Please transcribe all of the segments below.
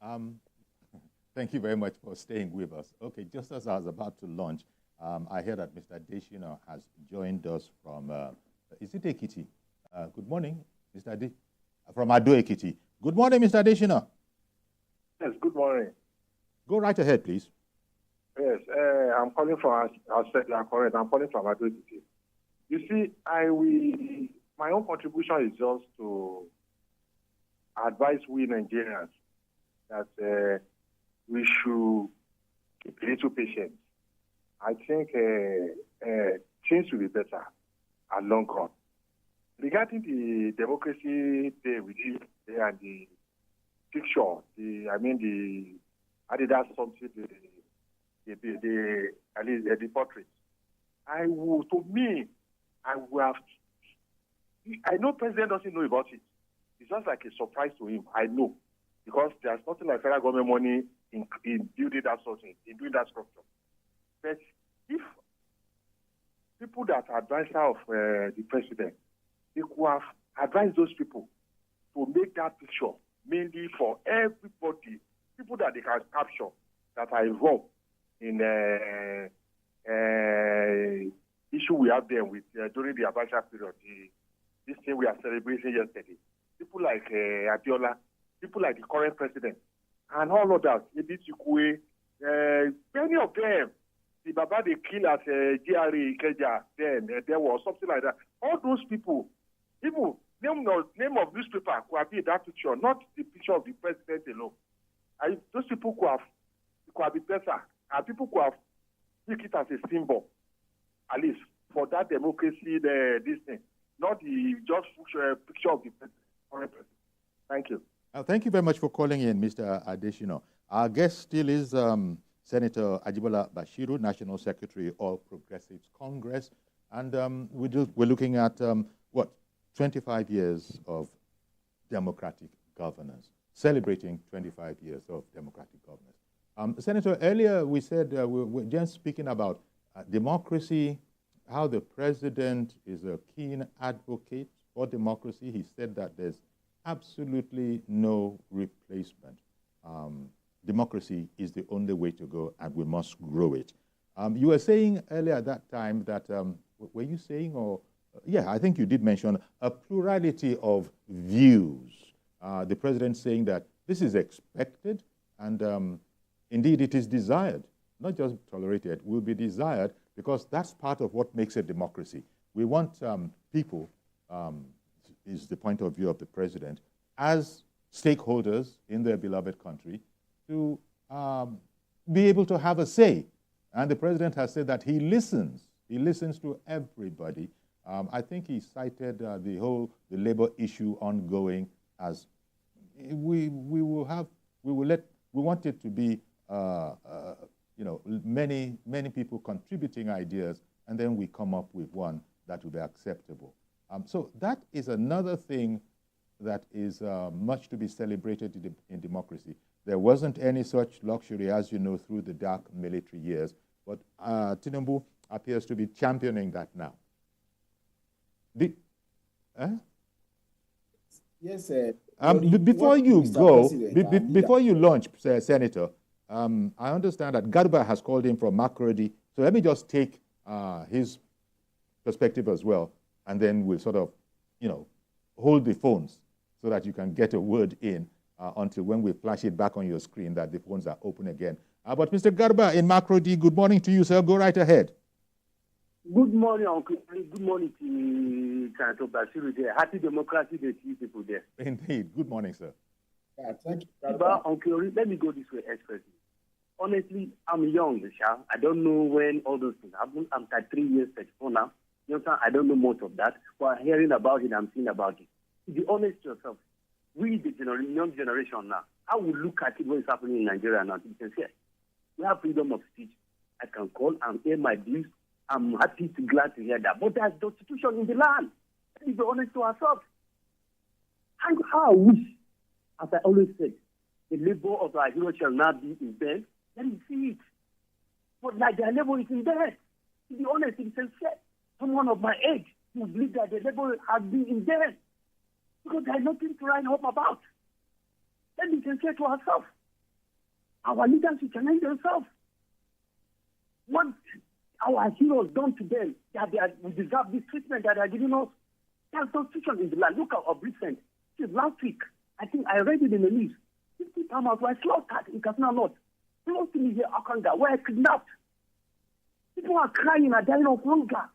Um, Thank you very much for staying with us. Okay, just as I was about to launch, I hear that Mr. Deshina has joined us from, is it Ekiti? Good morning, Mr. De from Ado Ekiti. Good morning, Mr. Deshina. Yes, good morning. Go right ahead, please. Yes, I'm calling from, I'm calling from Ado Ekiti. You see, my own contribution is just to advise we Nigerians that we should keep a little patient. I think things will be better at long run. Regarding the democracy day we did there and the picture, the Adidas something, at least the portrait. I know President doesn't know about it. It's just like a surprise to him. I know. Because there's nothing like federal government money in building that something, in doing that structure. But if people that are advisor of the president, they could have advised those people to make that picture mainly for everybody, people that they can capture that are involved in issue we have there with during the advisory period, this thing we are celebrating yesterday. People like Ajibola, people like the current president, and all of that, maybe Chikwe, many of them, the Baba they kill at GRA, Ikeja, then there was something like that. All those people, name of newspaper could have been that picture, not the picture of the president alone. Those people could have been better, and people could have picked it as a symbol, at least for that democracy, this thing, not the just picture of the current president. Thank you. Thank you very much for calling in, Mr. Adeshina. Our guest still is Senator Ajibola Basiru, National Secretary of Progressives Congress. And we're looking at, 25 years of democratic governance, celebrating 25 years of democratic governance. Senator, earlier we said we were just speaking about democracy, how the president is a keen advocate for democracy. He said that there's absolutely no replacement. Democracy is the only way to go, and we must grow it. You were saying earlier at that time that, were you saying, or, yeah, I think you did mention a plurality of views. The president saying that this is expected, and indeed it is desired, not just tolerated, will be desired, because that's part of what makes a democracy. We want people, is the point of view of the president, as stakeholders in their beloved country, to be able to have a say. And the president has said that he listens to everybody. I think he cited the labor issue ongoing as we want it to be many people contributing ideas, and then we come up with one that will be acceptable. So that is another thing that is much to be celebrated in democracy. There wasn't any such luxury, as you know, through the dark military years, but Tinubu appears to be championing that now. Yes, before you go, before you launch, Senator, I understand that Garba has called in from Makurdi, so let me just take his perspective as well, and then we'll sort of, hold the phones so that you can get a word in until when we flash it back on your screen that the phones are open again. But Mr. Garba in Makurdi, good morning to you, sir. Go right ahead. Good morning, Uncle. Good morning to Senator Basiru there. Happy democracy day to you people there. Indeed. Good morning, sir. Yeah, thank you. Uncle, let me go this way expressly. Honestly, I'm young, Sha. I don't know when all those things happen. I'm 33 years, 34 now. You know, I don't know most of that. But hearing about it, I'm seeing about it. To be honest to yourself, we, the young generation now, how we look at it, what is happening in Nigeria now, to be sincere. We have freedom of speech. I can call and air my views. I'm happy to glad to hear that. But there's prostitution in the land. Let's be honest to ourselves. How I wish, as I always said, the labor of our hero shall not be in bed. Let me see it. But like their labor is in bed. To be honest, it's sincere. Someone of my age who believe that the labor has been in bed. Because there's nothing to write home about. Let me sincere to ourselves. Our leaders should challenge themselves. What our heroes done to them, we deserve this treatment that they are giving us. There's constitution in the land. Look at our recent. Last week, I think I read it in the news. 50 farmers were slaughtered in Katsina North. Close to me here, Akanga, were kidnapped. People are crying and dying of hunger.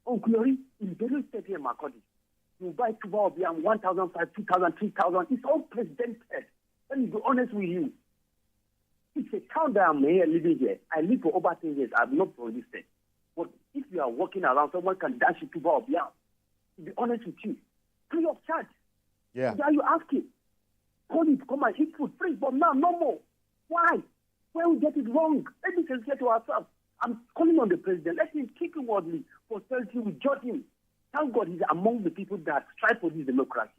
Oh, glory, in the very state here, Makodi. You buy Tuba Obiam 1,500, 2,000, 3,000. It's all presidented. Let me be honest with you. It's a town that I'm here living here. I live for over 10 years. I've not produced it. But if you are walking around, someone can dash you Tuba Obiam. To be honest with you, free of charge. Yeah. Are you asking? Call it, come and eat food free, but now no more. Why? When we get it wrong, let me sincere to ourselves. I'm calling on the president. Let him keep him worldly. Posterity will judge him. Thank God he's among the people that strive for this democracy.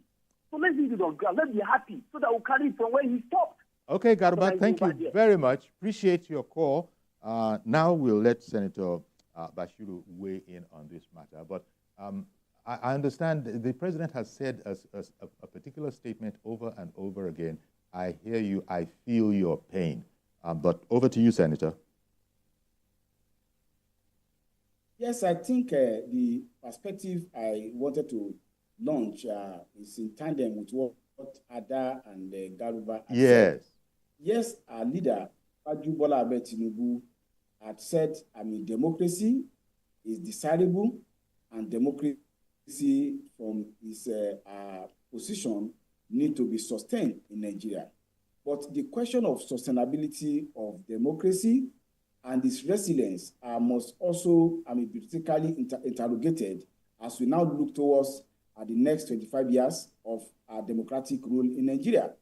So let's leave it on ground. Let's be happy so that we'll carry it from where he stopped. Okay, Garba, thank you very much. Appreciate your call. Now we'll let Senator Basiru weigh in on this matter. But I understand the president has said a particular statement over and over again. I hear you, I feel your pain. But over to you, Senator. Yes, I think the perspective I wanted to launch is in tandem with what Ada and Garuba had said. Yes, our leader, Ajibola Tinubu, had said, democracy is desirable and democracy from its position need to be sustained in Nigeria. But the question of sustainability of democracy and its resilience must also be critically interrogated as we now look towards the next 25 years of democratic rule in Nigeria.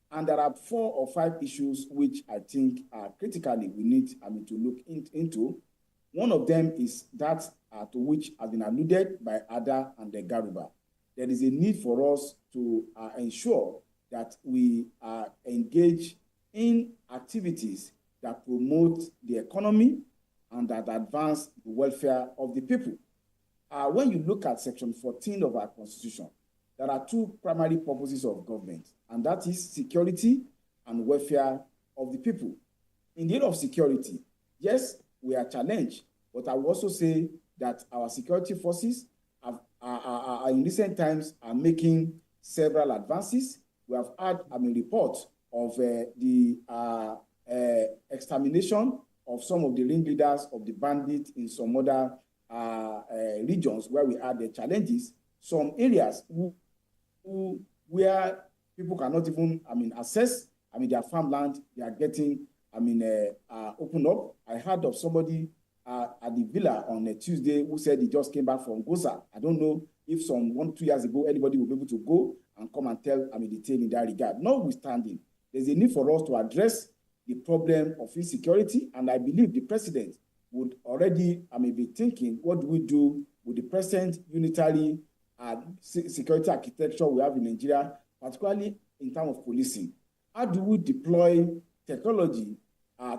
And there are 4 or 5 issues which I think critically we need to look into. One of them is that to which has been alluded by Ada and the Garuba. There is a need for us to ensure that we engage in activities that promote the economy and that advance the welfare of the people. When you look at Section 14 of our Constitution, there are 2 primary purposes of government, and that is security and welfare of the people. In the area of security, yes, we are challenged, but I will also say that our security forces in recent times are making several advances. We have had reports of the extermination of some of the ringleaders of the bandits in some other regions where we had the challenges. Some areas where people cannot even access their farmland, they are getting opened up. I heard of somebody at the villa on a Tuesday who said he just came back from Goza. I don't know if some 1-2 years ago anybody will be able to go and come and tell the tale in that regard. Notwithstanding, there's a need for us to address the problem of insecurity, and I believe the president would already be thinking, what do we do with the present unitary security architecture we have in Nigeria, particularly in terms of policing? How do we deploy technology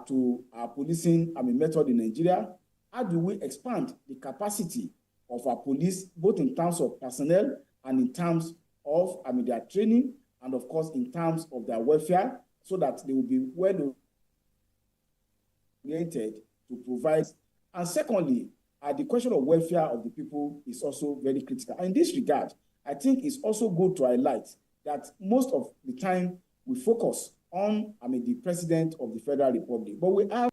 to our policing method in Nigeria? How do we expand the capacity of our police, both in terms of personnel and in terms of their training, and of course in terms of their welfare, so that they will be well oriented to provide. And secondly, the question of welfare of the people is also very critical. And in this regard, I think it's also good to highlight that most of the time we focus on the president of the Federal Republic, but we have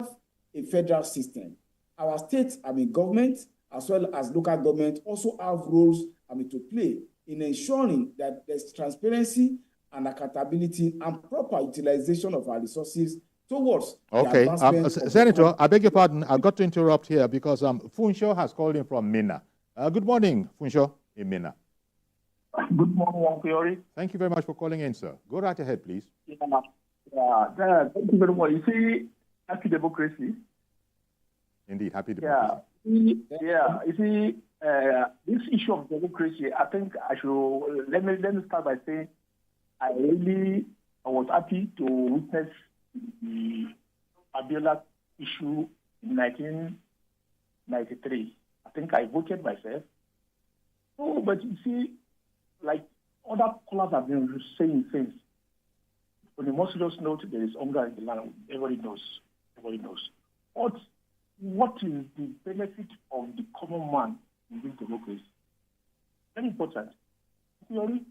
a federal system. Our state government as well as local government also have roles to play in ensuring that there's transparency and accountability and proper utilization of our resources towards the advancement Senator, I beg your pardon. I've got to interrupt here because Funsho has called in from Minna. Good morning, Funsho in Minna. Good morning, Wankiori. Thank you very much for calling in, sir. Go right ahead, please. Thank you very much. You see, happy democracy. Indeed, happy democracy. You see, this issue of democracy, I think I should, let me start by saying I was happy to witness the Abiola issue in 1993. I think I voted myself. Oh, but you see, like other callers have been saying since, On a more serious note, there is hunger in the land. Everybody knows. Everybody knows. What is the benefit of the common man in this democracy? Very important. Theory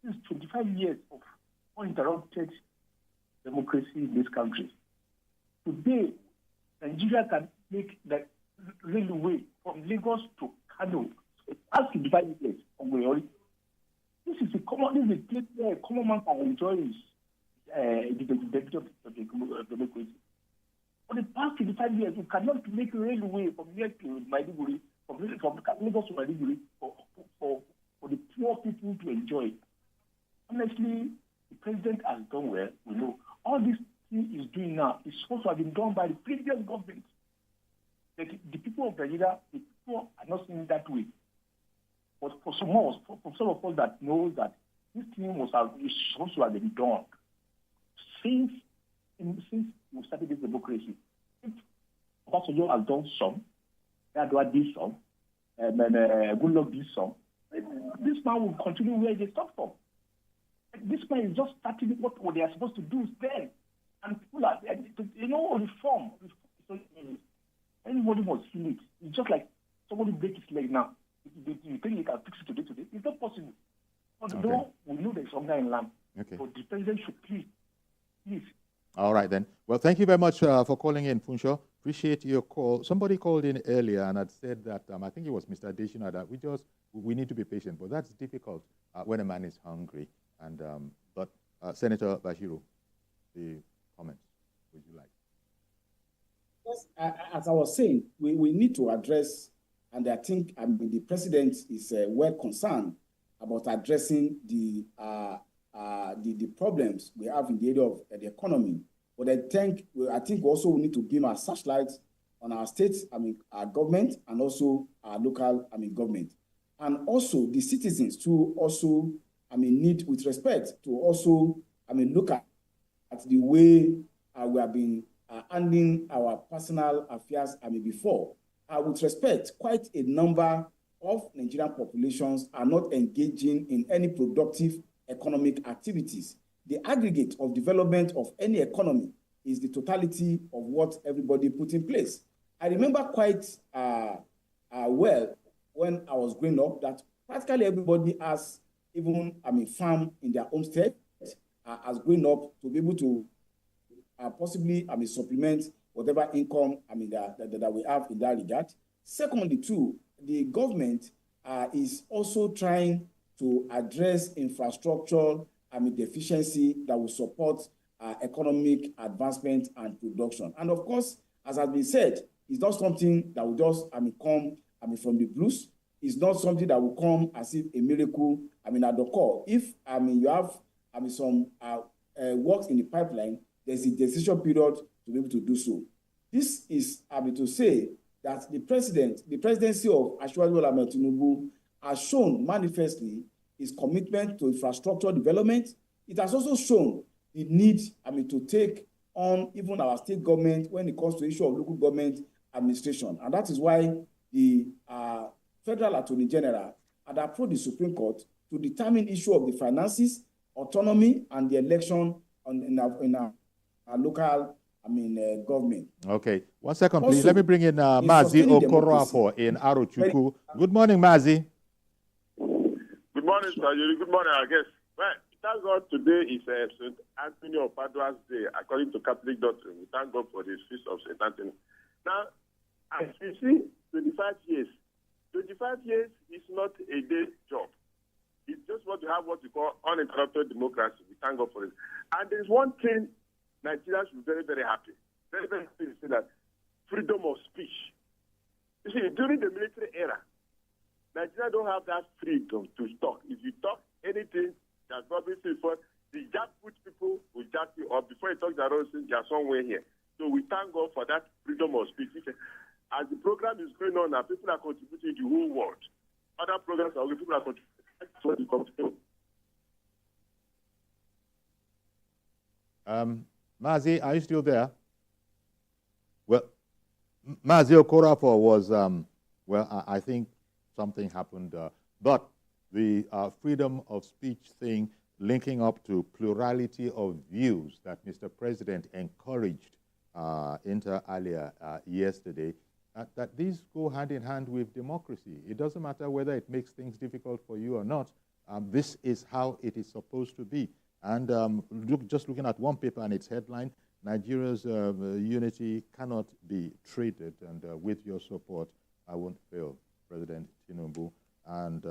is 25 years of uninterrupted democracy in this country. Today, Nigeria can make the railway from Lagos to Kano. Ask the dividing place of Goyori. This is a place where a common man can enjoy the benefit of the democracy. For the past 25 years, we cannot make a railway from here to Maiduguri, from Lagos to Maiduguri for the poor people to enjoy. Honestly, the president has done well. We know all this thing is doing now is supposed to have been done by the previous government. Like the people of Nigeria, the people are not seeing it that way. But for some of us that know that this thing is supposed to have been done since we started this democracy. If Obasanjo has done some, Yar'Adua did some, Goodluck did some, this man will continue where they stopped from. This man is just starting what they are supposed to do then. And people are, reform. Everybody must feel it. It's just like somebody break his leg now. You think you can fix it today? It's not possible. Although we know there's hunger in land. Okay. But the president should please. All right, then. Well, thank you very much for calling in, Funsho. Appreciate your call. Somebody called in earlier and had said that, I think it was Mr. Adeshina, that we need to be patient. But that's difficult when a man is hungry. And but Senator Basiru, the comments, would you like? Yes, as I was saying, we need to address, and I think the president is well concerned about addressing the problems we have in the area of the economy. But I think also we need to beam our searchlights on our state, our government, and also our local, government, and also the citizens to also, need with respect to also, look at the way we have been handling our personal affairs, before. With respect, quite a number of Nigerian populations are not engaging in any productive economic activities. The aggregate of development of any economy is the totality of what everybody put in place. I remember quite well when I was growing up that practically everybody has even farm in their homestead as growing up to be able to possibly supplement whatever income that we have in that regard. Secondly, too, the government is also trying to address infrastructure deficiency that will support economic advancement and production. And of course, as has been said, it's not something that will just come from the blues. It's not something that will come as if a miracle at the core. If you have some works in the pipeline, there's a decision period to be able to do so. This is to say that the presidency of Ajibola Tinubu has shown manifestly its commitment to infrastructure development. It has also shown the need to take on even our state government when it comes to the issue of local government administration. And that is why the Federal Attorney General had approached the Supreme Court to determine issue of the finances, autonomy, and the election in our local government. Okay. 1 second, please. Let me bring in Mazi Okorafor in Arochukwu. Good morning, Mazi. Good morning, sir. Good morning, I guess. Well, thank God today is St. Anthony of Padua's Day, according to Catholic doctrine. We thank God for the feast of St. Anthony. Now, as you see, 25 years. 25 years is not a day job. It's just what you have what you call uninterrupted democracy. We thank God for it. And there's one thing Nigerians should be very, very happy. Very, very happy to say that freedom of speech. You see, during the military era, Nigeria don't have that freedom to talk. If you talk anything that's probably for the jackpot people will jack you up before you talk their own things, they are somewhere here. So we thank God for that freedom of speech. As the program is going on now, people are contributing to the whole world. Other programs are people are contributing. Mazi, are you still there? Well, Mazi Okorafor was, I think something happened, but the freedom of speech thing linking up to plurality of views that Mr. President encouraged inter alia yesterday, that these go hand in hand with democracy. It doesn't matter whether it makes things difficult for you or not. This is how it is supposed to be. And just looking at one paper and its headline, Nigeria's unity cannot be traded. And with your support, I won't fail, President Tinubu. And,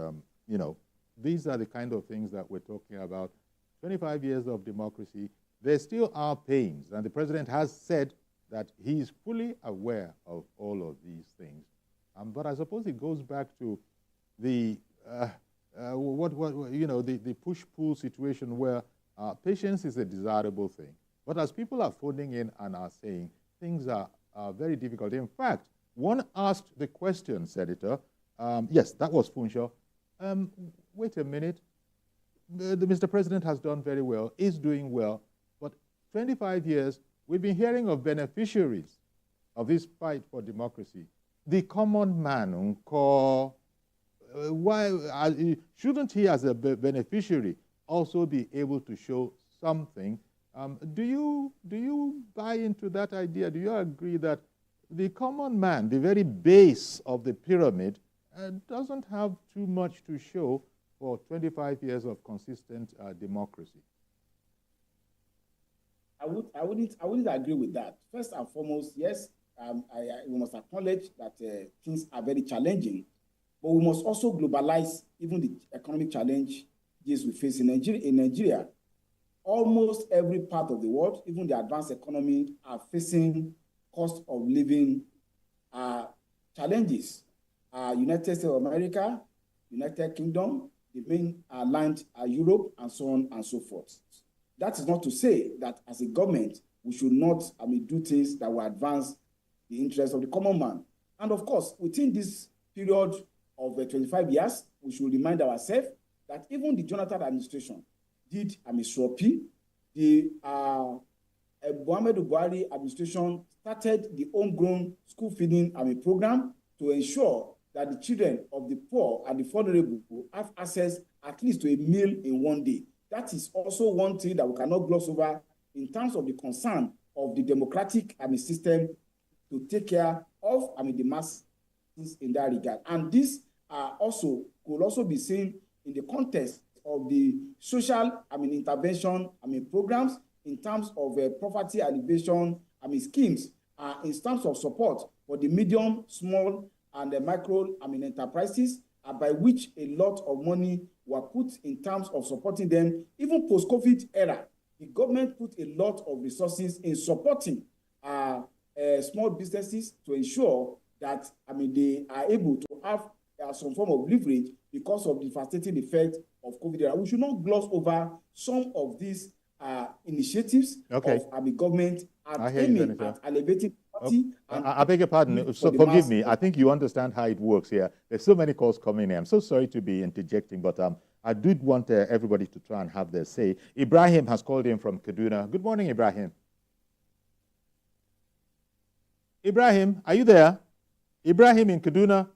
you know, these are the kind of things that we're talking about. 25 years of democracy, there still are pains. And the president has said that he is fully aware of all of these things. But I suppose it goes back to the, the push-pull situation where patience is a desirable thing. But as people are phoning in and are saying, things are very difficult. In fact, one asked the question, Senator, yes, that was Funshaw. Wait a minute. Mr. President has done very well, is doing well, but 25 years, we've been hearing of beneficiaries of this fight for democracy. The common man, why shouldn't he, as a beneficiary, also be able to show something? Do you buy into that idea? Do you agree that the common man, the very base of the pyramid, doesn't have too much to show for 25 years of consistent democracy? I wouldn't agree with that. First and foremost, yes, we must acknowledge that things are very challenging, but we must also globalize even the economic challenges we face in Nigeria. Almost every part of the world, even the advanced economy, are facing cost of living challenges. United States of America, United Kingdom, the main land are Europe, and so on and so forth. That is not to say that as a government, we should not do things that will advance the interests of the common man. And of course, within this period of 25 years, we should remind ourselves that even the Jonathan administration did SWOPI. The Muhammadu Buhari administration started the homegrown school feeding program to ensure that the children of the poor and the vulnerable have access at least to a meal in one day. That is also one thing that we cannot gloss over in terms of the concern of the democratic system to take care of the masses in that regard. And this also could also be seen in the context of the social intervention programs in terms of poverty alleviation schemes, in terms of support for the medium, small, and the micro enterprises, by which a lot of money were put in terms of supporting them. Even post-COVID era, the government put a lot of resources in supporting small businesses to ensure that they are able to have some form of leverage because of the devastating effect of COVID era. We should not gloss over some of these initiatives of government aiming at elevating party. I beg your pardon. So forgive me. I think you understand how it works here. There's so many calls coming in. I'm so sorry to be interjecting, but I did want everybody to try and have their say. Ibrahim has called in from Kaduna. Good morning, Ibrahim. Ibrahim, are you there? Ibrahim in Kaduna.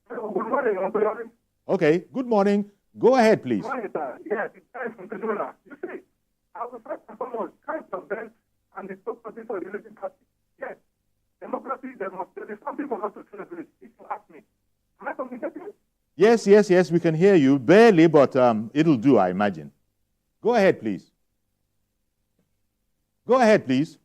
Hello, good morning. Okay, good morning. Go ahead, please. Good morning, sir. Yes, it's time from Kaduna. You see, I was first and foremost kind of them and the spokesperson for the ruling party. Yes, democracy, there is something for us to celebrate, if you ask me. Am I communicating? Yes, we can hear you. Barely, but it'll do, I imagine. Go ahead, please. Go ahead, please.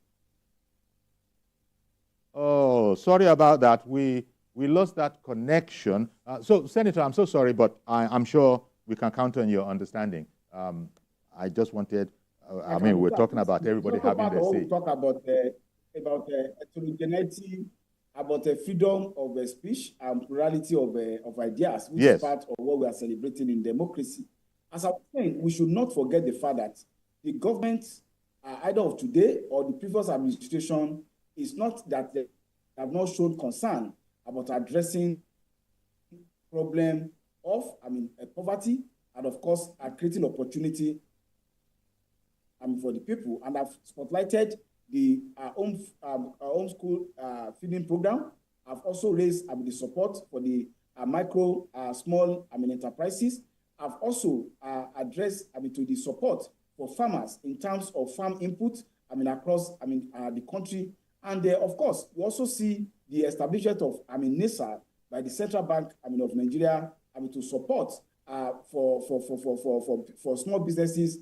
Oh, sorry about that. We lost that connection. So, Senator, I'm so sorry, but I'm sure we can count on your understanding. I just wanted, we're talking about everybody having their say. We talk about heterogeneity, about freedom of speech and plurality of ideas, which is part of what we are celebrating in democracy. As I was saying, we should not forget the fact that the government, either of today or the previous administration, is not that they have not shown concern about addressing problem of poverty and of course creating opportunity for the people, and have spotlighted the home school feeding program. I've also raised the support for the micro small enterprises, have also addressed, to the support for farmers in terms of farm input, across, the country. And of course, we also see the establishment of, NISA by the Central Bank, of Nigeria, to support for small businesses,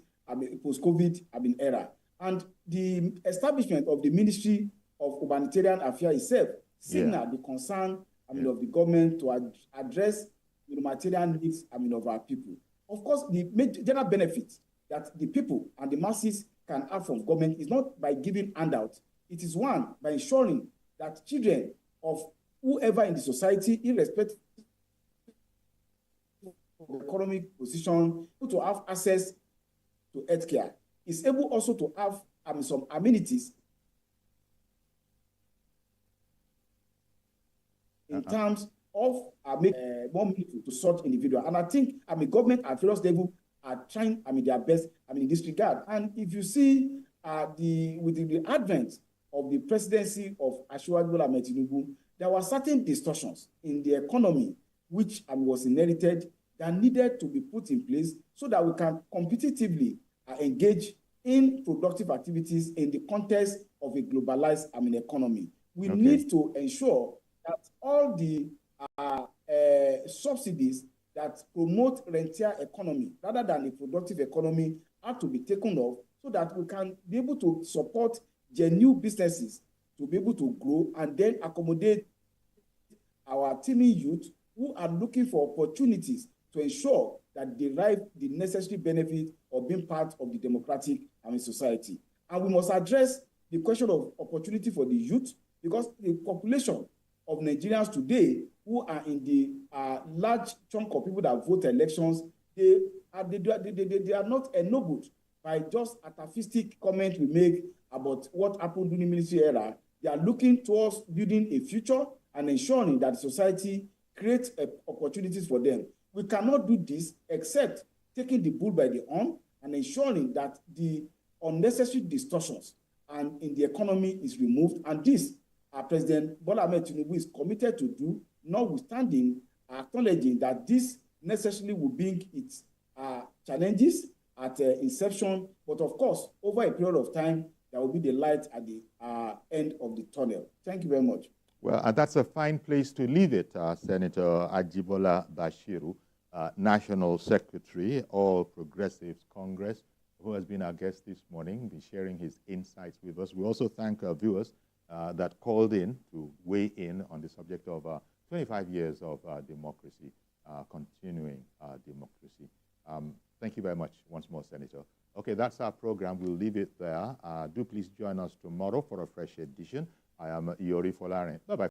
post-COVID, era. And the establishment of the Ministry of Humanitarian Affairs itself signal the concern, of the government to address the humanitarian needs, of our people. Of course, the general benefit that the people and the masses can have from government is not by giving handouts. It is one, by ensuring that children of whoever in the society, irrespective of economic position, to have access to healthcare, is able also to have some amenities in terms of more meaningful to such individual. And I think government at various levels are trying their best in this regard. And if you see with the advent of the presidency of Ajibola Tinubu, there were certain distortions in the economy which was inherited that needed to be put in place so that we can competitively engage in productive activities in the context of a globalized economy. We need to ensure that all the subsidies that promote rentier economy rather than a productive economy have to be taken off so that we can be able to support genuine businesses to be able to grow and then accommodate our teeming youth who are looking for opportunities to ensure that they derive the necessary benefit of being part of the democratic society. And we must address the question of opportunity for the youth, because the population of Nigerians today who are in the large chunk of people that vote elections, they are not ennobled by just atavistic comment we make about what happened during the military era. They are looking towards building a future and ensuring that society creates opportunities for them. We cannot do this except taking the bull by the horn and ensuring that the unnecessary distortions in the economy is removed. And this, President Bola Ahmed Tinubu is committed to do, notwithstanding acknowledging that this necessarily will bring its challenges at inception, but of course, over a period of time, there will be the light at the end of the tunnel. Thank you very much. Well, that's a fine place to leave it, Senator Ajibola Basiru, National Secretary, All Progressives Congress, who has been our guest this morning, been sharing his insights with us. We also thank our viewers that called in to weigh in on the subject of 25 years of democracy, continuing democracy. Thank you very much once more, Senator. Okay, that's our program. We'll leave it there. Do please join us tomorrow for a fresh edition. I am Iori Folaren. Bye-bye.